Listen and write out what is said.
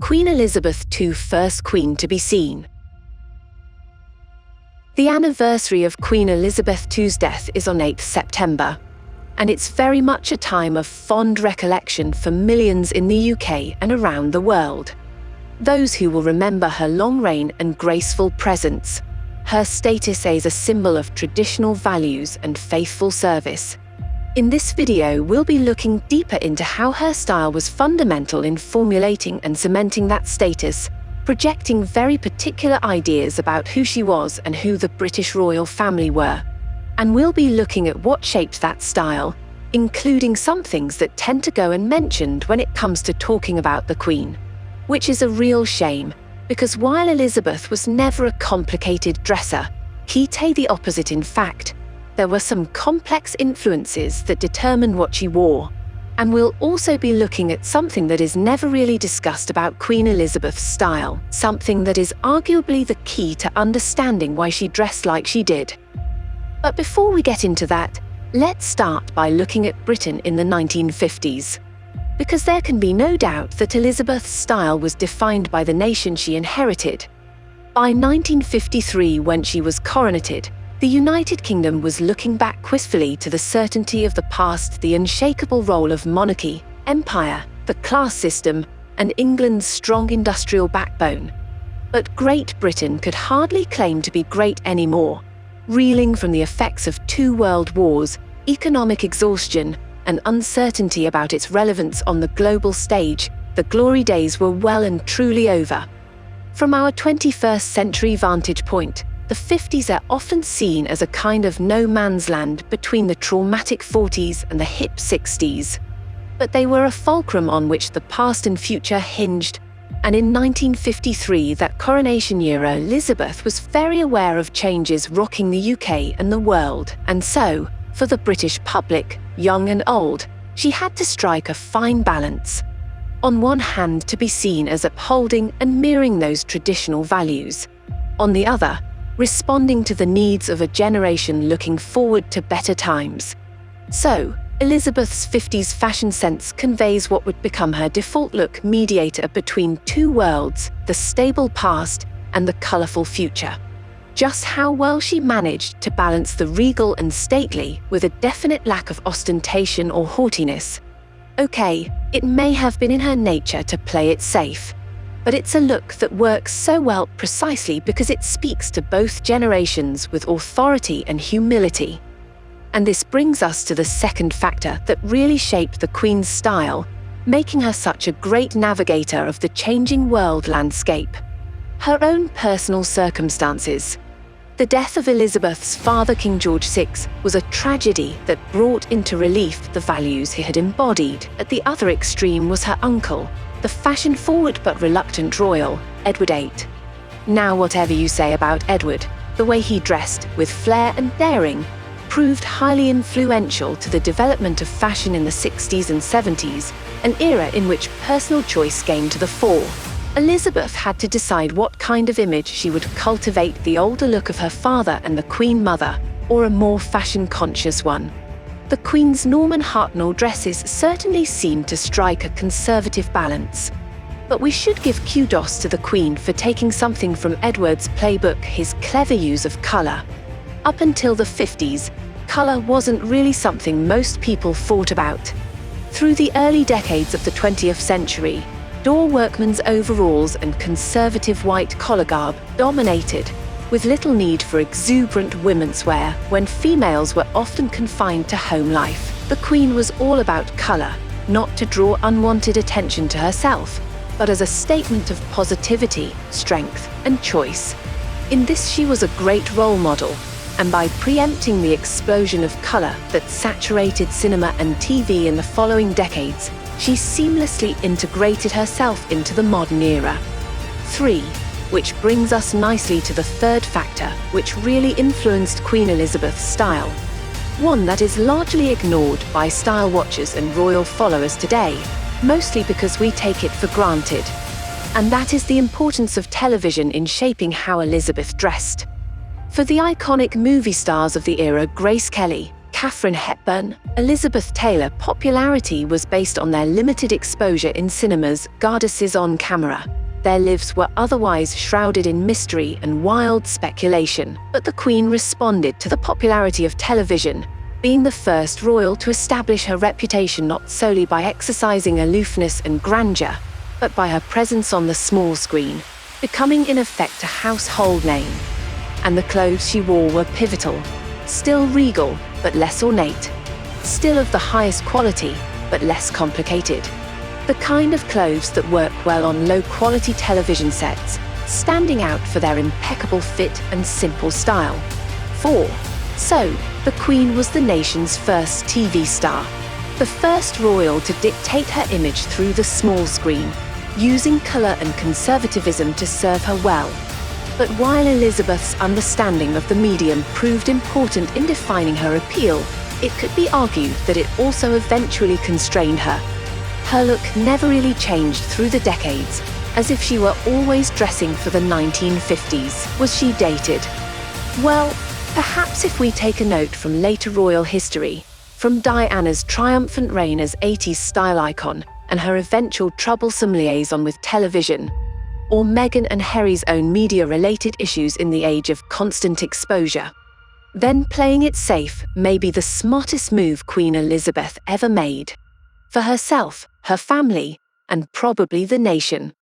Queen Elizabeth II, first queen to be seen. The anniversary of Queen Elizabeth II's death is on 8th September, and it's very much a time of fond recollection for millions in the UK and around the world. Those who will remember her long reign and graceful presence, her status as a symbol of traditional values and faithful service. In this video, we'll be looking deeper into how her style was fundamental in formulating and cementing that status, projecting very particular ideas about who she was and who the British royal family were. And we'll be looking at what shaped that style, including some things that tend to go unmentioned when it comes to talking about the Queen. Which is a real shame, because while Elizabeth was never a complicated dresser, quite the opposite in fact, there were some complex influences that determined what she wore. And we'll also be looking at something that is never really discussed about Queen Elizabeth's style, something that is arguably the key to understanding why she dressed like she did. But before we get into that, let's start by looking at Britain in the 1950s. Because there can be no doubt that Elizabeth's style was defined by the nation she inherited. By 1953, when she was coronated, the United Kingdom was looking back wistfully to the certainty of the past, the unshakable role of monarchy, empire, the class system, and England's strong industrial backbone. But Great Britain could hardly claim to be great anymore. Reeling from the effects of 2 world wars, economic exhaustion, and uncertainty about its relevance on the global stage, the glory days were well and truly over. From our 21st century vantage point, the 50s are often seen as a kind of no man's land between the traumatic 40s and the hip 60s. But they were a fulcrum on which the past and future hinged, and in 1953, that coronation year, Elizabeth was very aware of changes rocking the UK and the world, and so, for the British public, young and old, she had to strike a fine balance. On one hand, to be seen as upholding and mirroring those traditional values. On the other, responding to the needs of a generation looking forward to better times. So, Elizabeth's 50s fashion sense conveys what would become her default look, mediator between 2 worlds, the stable past and the colourful future. Just how well she managed to balance the regal and stately with a definite lack of ostentation or haughtiness. Okay, it may have been in her nature to play it safe, but it's a look that works so well precisely because it speaks to both generations with authority and humility. And this brings us to the second factor that really shaped the Queen's style, making her such a great navigator of the changing world landscape. Her own personal circumstances. The death of Elizabeth's father, King George VI, was a tragedy that brought into relief the values he had embodied. At the other extreme was her uncle, the fashion-forward but reluctant royal, Edward VIII. Now, whatever you say about Edward, the way he dressed, with flair and daring, proved highly influential to the development of fashion in the 60s and 70s, an era in which personal choice came to the fore. Elizabeth had to decide what kind of image she would cultivate, the older look of her father and the Queen Mother, or a more fashion-conscious one. The Queen's Norman Hartnell dresses certainly seemed to strike a conservative balance. But we should give kudos to the Queen for taking something from Edward's playbook, his clever use of colour. Up until the 50s, colour wasn't really something most people thought about. Through the early decades of the 20th century, door workmen's overalls and conservative white collar garb dominated, with little need for exuberant women's wear when females were often confined to home life. The Queen was all about colour, not to draw unwanted attention to herself, but as a statement of positivity, strength, and choice. In this she was a great role model, and by preempting the explosion of colour that saturated cinema and TV in the following decades, she seamlessly integrated herself into the modern era. 3. Which brings us nicely to the third factor, which really influenced Queen Elizabeth's style. One that is largely ignored by style watchers and royal followers today, mostly because we take it for granted. And that is the importance of television in shaping how Elizabeth dressed. For the iconic movie stars of the era, Grace Kelly, Katharine Hepburn, Elizabeth Taylor popularity was based on their limited exposure in cinemas, goddesses on camera. Their lives were otherwise shrouded in mystery and wild speculation, but the Queen responded to the popularity of television, being the first royal to establish her reputation not solely by exercising aloofness and grandeur, but by her presence on the small screen, becoming in effect a household name. And the clothes she wore were pivotal, still regal, but less ornate, still of the highest quality, but less complicated. The kind of clothes that work well on low-quality television sets, standing out for their impeccable fit and simple style. 4. So, the Queen was the nation's first TV star, the first royal to dictate her image through the small screen, using colour and conservatism to serve her well. But while Elizabeth's understanding of the medium proved important in defining her appeal, it could be argued that it also eventually constrained her. Her look never really changed through the decades, as if she were always dressing for the 1950s. Was she dated? Well, perhaps if we take a note from later royal history, from Diana's triumphant reign as 80s style icon and her eventual troublesome liaison with television, or Meghan and Harry's own media-related issues in the age of constant exposure, then playing it safe may be the smartest move Queen Elizabeth ever made. For herself, her family, and probably the nation.